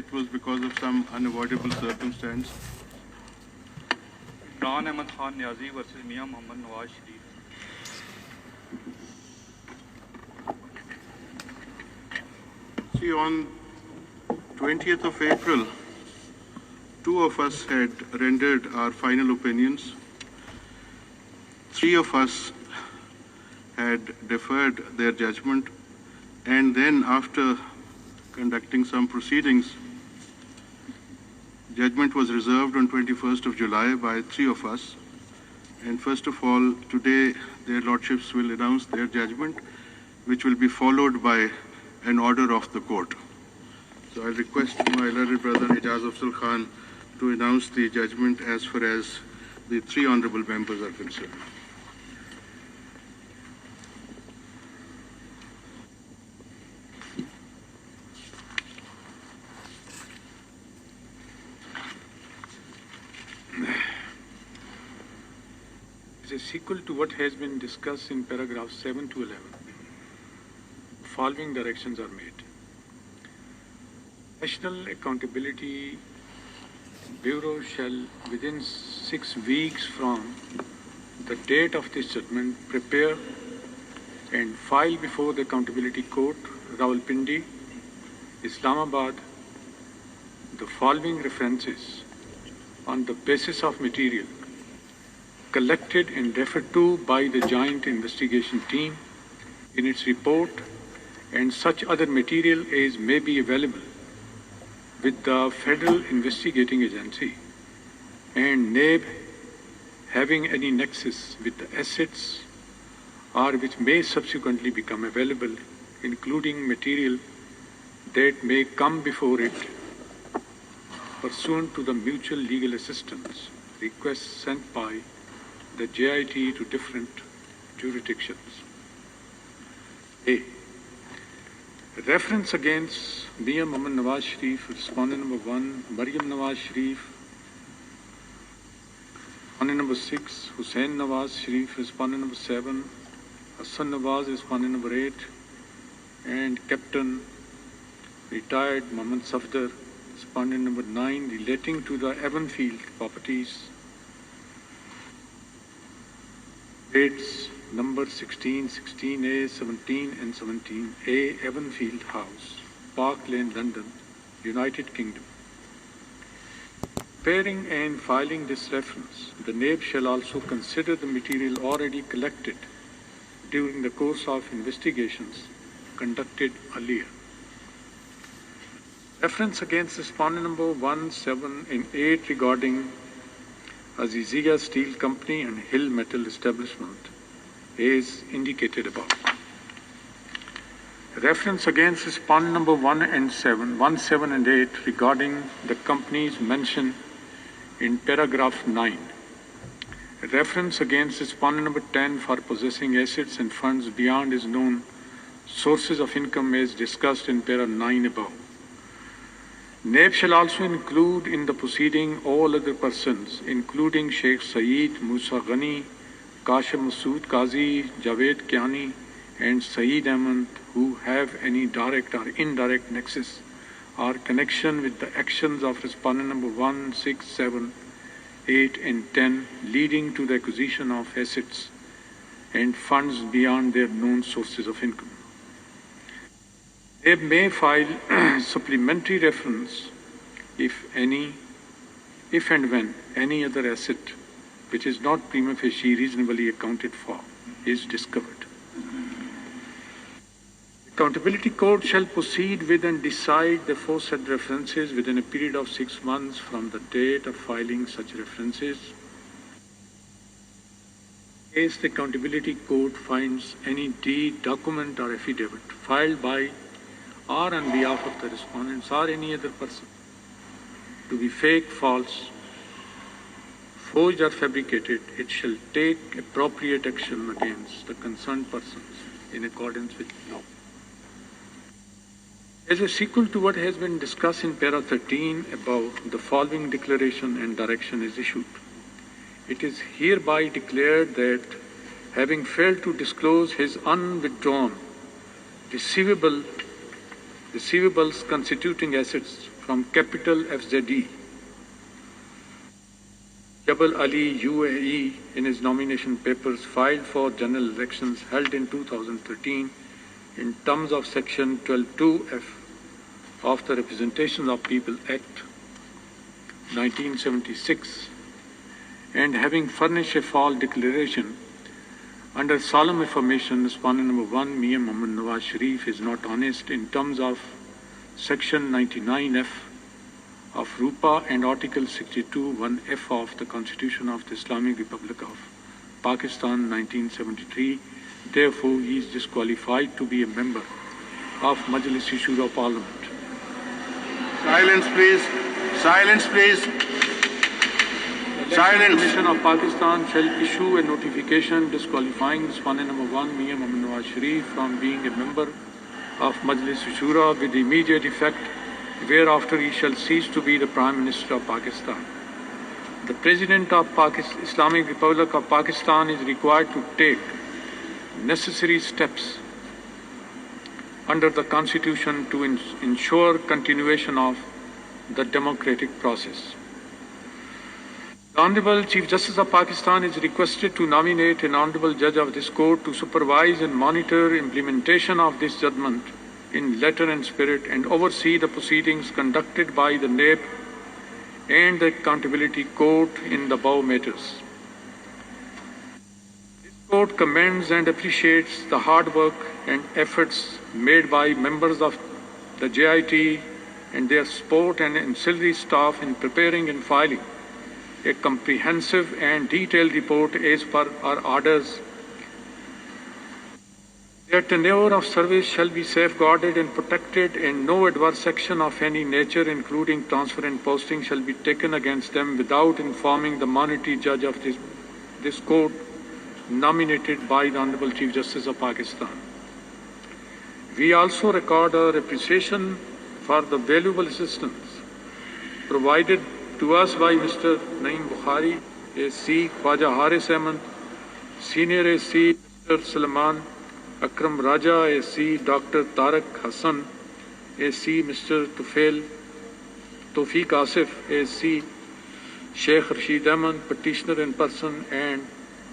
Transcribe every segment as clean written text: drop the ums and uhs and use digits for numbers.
it was because of some unavoidable circumstance. Imran Ahmed Khan Niazi versus Mia Mohammad Nawaz Sharif. See, on 20th of April, two of us had rendered our final opinions. Three of us had deferred their judgment, and then after conducting some proceedings, judgment was reserved on 21st of July by three of us. And first of all, today their lordships will announce their judgment, which will be followed by an order of the court. So I'll request my learned brother Ijaz Afzal Khan to announce the judgment as far as the three honorable members are concerned. As a sequel to what has been discussed in paragraphs 7 to 11, following directions are made. National Accountability Bureau shall, within 6 weeks from the date of this judgment, prepare and file before the Accountability Court, Rawalpindi, Islamabad, the following references on the basis of material collected and referred to by the Joint Investigation Team in its report, and such other material as may be available with the Federal Investigating Agency and NAB having any nexus with the assets or which may subsequently become available, including material that may come before it pursuant to the mutual legal assistance requests sent by the JIT to different jurisdictions. A. Reference against Mia Mohammad Nawaz Sharif, respondent number 1, Maryam Nawaz Sharif, respondent number 6, Hussain Nawaz Sharif, respondent number 7, Hassan Nawaz, respondent number 8, and Captain retired Mohammad Safdar, respondent number 9, relating to the Evanfield properties, dates number 16, 16A, 17 and 17A, Evanfield House, Park Lane, London, United Kingdom. Preparing and filing this reference, the NAB shall also consider the material already collected during the course of investigations conducted earlier. Reference against respondent number 1, 7 and 8 regarding Azizia Steel Company and Hill Metal Establishment is indicated above. Reference against respondent number 1 and 7, 7 and 8 regarding the companies mentioned in paragraph 9. Reference against respondent number 10 for possessing assets and funds beyond his known sources of income as discussed in para 9 above. NAB shall also include in the proceeding all other persons, including Sheikh Saeed Musa Ghani, Kashim Masood Qazi, Javed Kiani, and Saeed Ahmed, who have any direct or indirect nexus or connection with the actions of respondent number 1, 6, 7, 8, and 10, leading to the acquisition of assets and funds beyond their known sources of income. They may file supplementary reference if and when any other asset which is not prima facie reasonably accounted for is discovered. Accountability Court shall proceed with and decide the aforesaid references within a period of 6 months from the date of filing such references. In case the Accountability Court finds any deed, document or affidavit filed by or on behalf of the respondents or any other person to be fake, false, forged or fabricated, it shall take appropriate action against the concerned persons in accordance with law. As a sequel to what has been discussed in para 13 above, the following declaration and direction is issued. It is hereby declared that having failed to disclose his unwithdrawn receivable receivables constituting assets from Capital FZE, Jabal Ali UAE in his nomination papers filed for general elections held in 2013 in terms of Section 12(2)(f) of the Representation of People Act 1976, and having furnished a false declaration under solemn affirmation, respondent number 1, Mian Mohammad Nawaz Sharif, is not honest in terms of Section 99(f) of RUPA and Article 62(1)(f) of the Constitution of the Islamic Republic of Pakistan 1973. Therefore, he is disqualified to be a member of Majlis-e Shura Parliament. Silence, please. Silence, please. Silence. The Commission of Pakistan shall issue a notification disqualifying respondent number 1, Mian Mohammad Nawaz Sharif, from being a member of Majlis-e Shura with immediate effect, whereafter he shall cease to be the Prime Minister of Pakistan. The President of Islamic Republic of Pakistan is required to take necessary steps under the Constitution to ensure continuation of the democratic process. The Honorable Chief Justice of Pakistan is requested to nominate an Honorable Judge of this Court to supervise and monitor implementation of this judgment in letter and spirit and oversee the proceedings conducted by the NAB and the Accountability Court in the above matters. This Court commends and appreciates the hard work and efforts made by members of the JIT and their support and ancillary staff in preparing and filing a comprehensive and detailed report as per our orders. Their tenure of service shall be safeguarded and protected, and no adverse action of any nature, including transfer and posting, shall be taken against them without informing the monetary judge of this court nominated by the Honorable Chief Justice of Pakistan. We also record our appreciation for the valuable assistance provided to us by Mr. Naeem Bukhari, AC, Khwaja Haris Ahmed, Senior AC, Mr. Salman Akram Raja, AC, Dr. Tariq Hassan, AC, Mr. Tawfiq Asif, AC, Sheikh Rashid Ahmed, Petitioner in person, and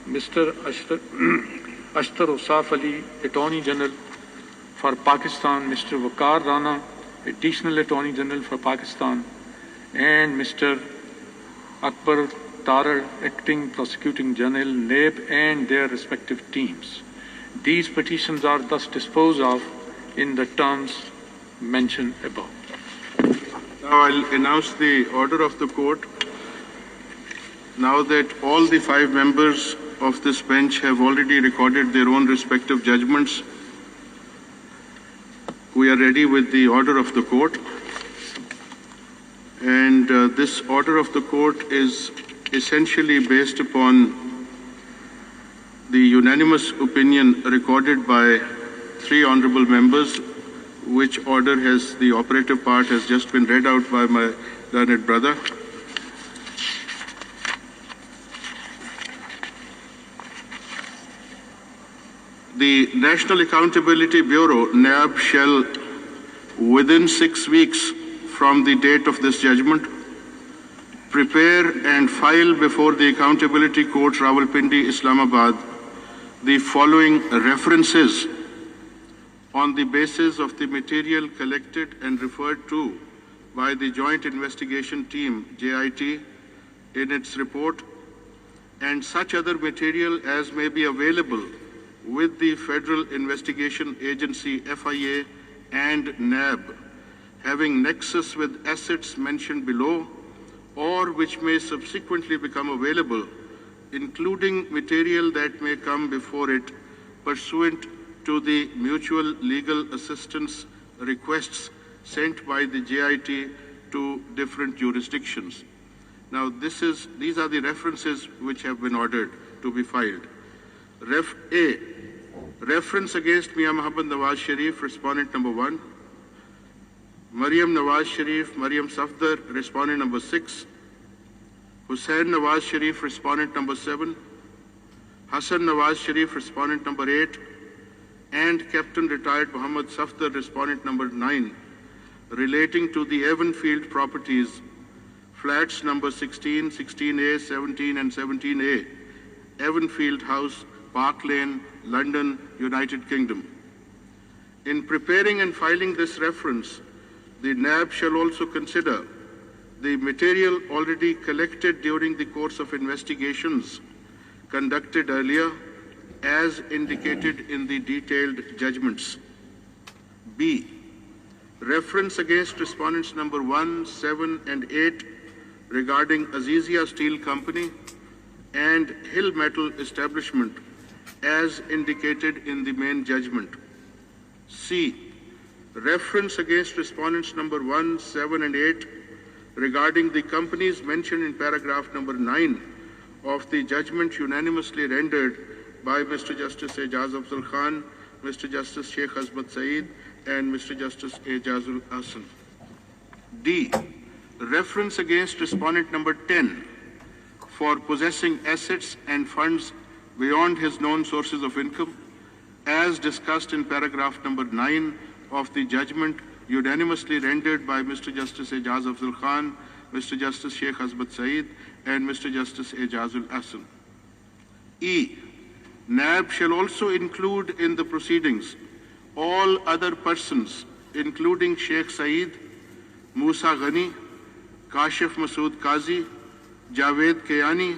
Mr. Ashtar Usaf Ali, Attorney General for Pakistan, Mr. Waqar Rana, Additional Attorney General for Pakistan, and Mr. Akbar Tarar, Acting Prosecuting General, NAB, and their respective teams. These petitions are thus disposed of in the terms mentioned above. Now I'll announce the order of the court. Now that all the 5 members of this bench have already recorded their own respective judgments, we are ready with the order of the court. And this order of the court is essentially based upon the unanimous opinion recorded by 3 honorable members, which order has, the operative part has just been read out by my learned brother. The National Accountability Bureau, NAB, shall, within 6 weeks from the date of this judgment, prepare and file before the Accountability Court, Rawalpindi, Islamabad, the following references on the basis of the material collected and referred to by the Joint Investigation Team, JIT, in its report, and such other material as may be available with the Federal Investigation Agency, FIA, and NAB, having nexus with assets mentioned below, or which may subsequently become available, including material that may come before it pursuant to the mutual legal assistance requests sent by the JIT to different jurisdictions. Now, these are the references which have been ordered to be filed. Ref A, reference against Mian Mohammad Nawaz Sharif, respondent number 1. Maryam Nawaz Sharif, Maryam Safdar, respondent number 6. Hussain Nawaz Sharif, respondent number 7. Hassan Nawaz Sharif, respondent number 8. And Captain Retired Muhammad Safdar, respondent number 9, relating to the Evanfield properties, flats number 16, 16A, 17 and 17A, Evanfield House, Park Lane, London, United Kingdom. In preparing and filing this reference, the NAB shall also consider the material already collected during the course of investigations conducted earlier as indicated in the detailed judgments. B. Reference against respondents number 1, 7 and 8 regarding Azizia Steel Company and Hill Metal Establishment as indicated in the main judgment. C. Reference against respondents number 1, 7 and 8 regarding the companies mentioned in paragraph number 9 of the judgment unanimously rendered by Mr. Justice Ejaz Afzal Khan, Mr. Justice Sheikh Azmat Saeed and Mr. Justice Ejazul Ahsan. D. Reference against respondent number 10 for possessing assets and funds beyond his known sources of income as discussed in paragraph number 9 of the judgment unanimously rendered by Mr. Justice Ejaz Afzal Khan, Mr. Justice Sheikh Azmat Saeed and Mr. Justice Ejazul Ahsan. E. NAB shall also include in the proceedings all other persons, including Sheikh Saeed, Musa Ghani, Kashif Masood Qazi, Javed Kayani,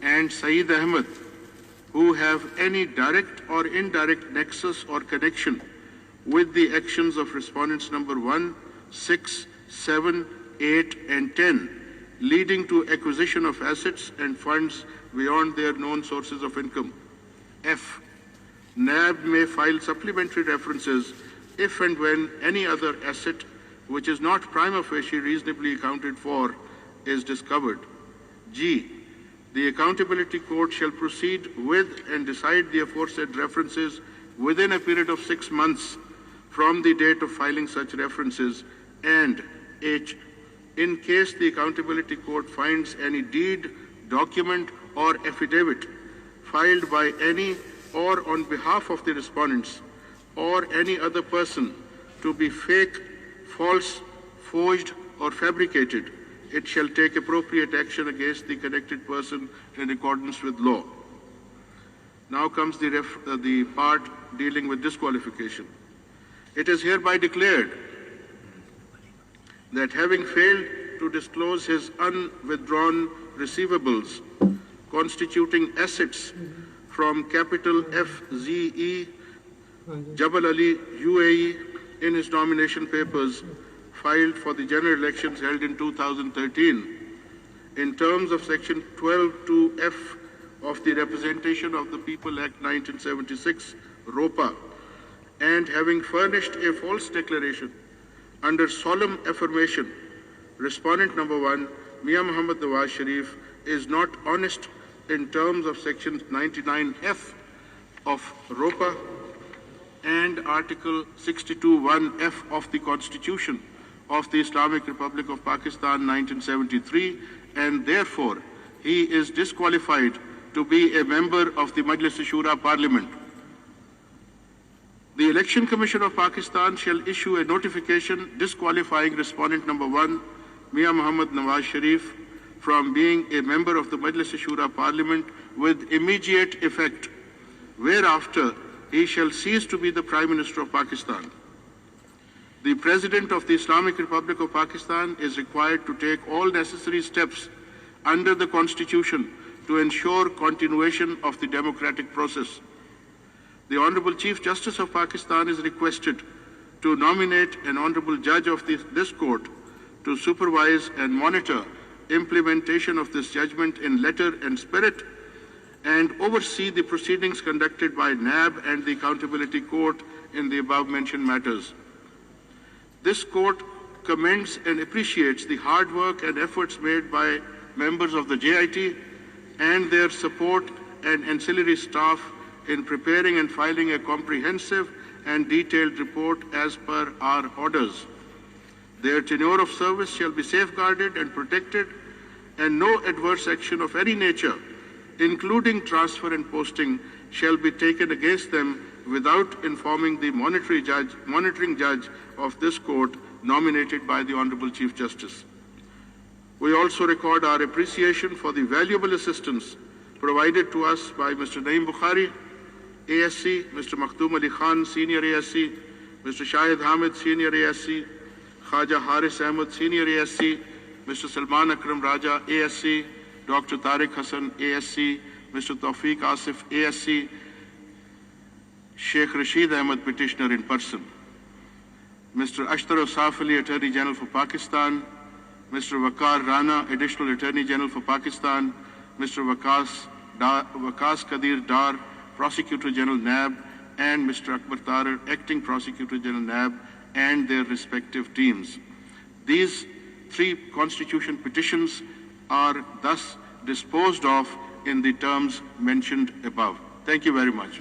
and Saeed Ahmed, who have any direct or indirect nexus or connection with the actions of respondents number 1, 6, 7, 8, and 10, leading to acquisition of assets and funds beyond their known sources of income. F. NAB may file supplementary references if and when any other asset which is not prima facie reasonably accounted for is discovered. G. The Accountability Court shall proceed with and decide the aforesaid references within a period of 6 months from the date of filing such references. And H. In case the Accountability Court finds any deed, document or affidavit filed by any or on behalf of the respondents or any other person to be fake, false, forged or fabricated, it shall take appropriate action against the connected person in accordance with law. Now comes the part dealing with disqualification. It is hereby declared that having failed to disclose his unwithdrawn receivables constituting assets from capital FZE Jabal Ali UAE in his nomination papers filed for the general elections held in 2013 in terms of section 12(2)(f) of the Representation of the People Act 1976 ROPA, and having furnished a false declaration under solemn affirmation, respondent number 1, Mian Muhammad Nawaz Sharif, is not honest in terms of section 99F of ROPA and article 62(1)(f) of the Constitution of the Islamic Republic of Pakistan 1973, and therefore he is disqualified to be a member of the Majlis-e-Shura Parliament. The Election Commission of Pakistan shall issue a notification disqualifying respondent number 1, Mian Muhammad Nawaz Sharif, from being a member of the Majlis-e-Shura Parliament with immediate effect, whereafter he shall cease to be the Prime Minister of Pakistan. The President of the Islamic Republic of Pakistan is required to take all necessary steps under the Constitution to ensure continuation of the democratic process. The Honorable Chief Justice of Pakistan is requested to nominate an Honorable Judge of this Court to supervise and monitor implementation of this judgment in letter and spirit, and oversee the proceedings conducted by NAB and the Accountability Court in the above-mentioned matters. This Court commends and appreciates the hard work and efforts made by members of the JIT and their support and ancillary staff in preparing and filing a comprehensive and detailed report as per our orders. Their tenure of service shall be safeguarded and protected, and no adverse action of any nature, including transfer and posting, shall be taken against them without informing the monitoring judge of this court nominated by the Honorable Chief Justice. We also record our appreciation for the valuable assistance provided to us by Mr. Naeem Bukhari, ASC, Mr. Makhdoom Ali Khan, Senior ASC, Mr. Shahid Hamid, Senior ASC, Khaja Haris Ahmed, Senior ASC, Mr. Salman Akram Raja, ASC, Dr. Tariq Hassan, ASC, Mr. Tawfiq Asif, ASC, Sheikh Rashid Ahmed, Petitioner in person, Mr. Ashtar Asaf Ali, Attorney General for Pakistan, Mr. Waqar Rana, Additional Attorney General for Pakistan, Mr. Waqas Qadir Dar, Prosecutor General NAB, and Mr. Akbar Tarar, Acting Prosecutor General NAB, and their respective teams. These 3 constitution petitions are thus disposed of in the terms mentioned above. Thank you very much.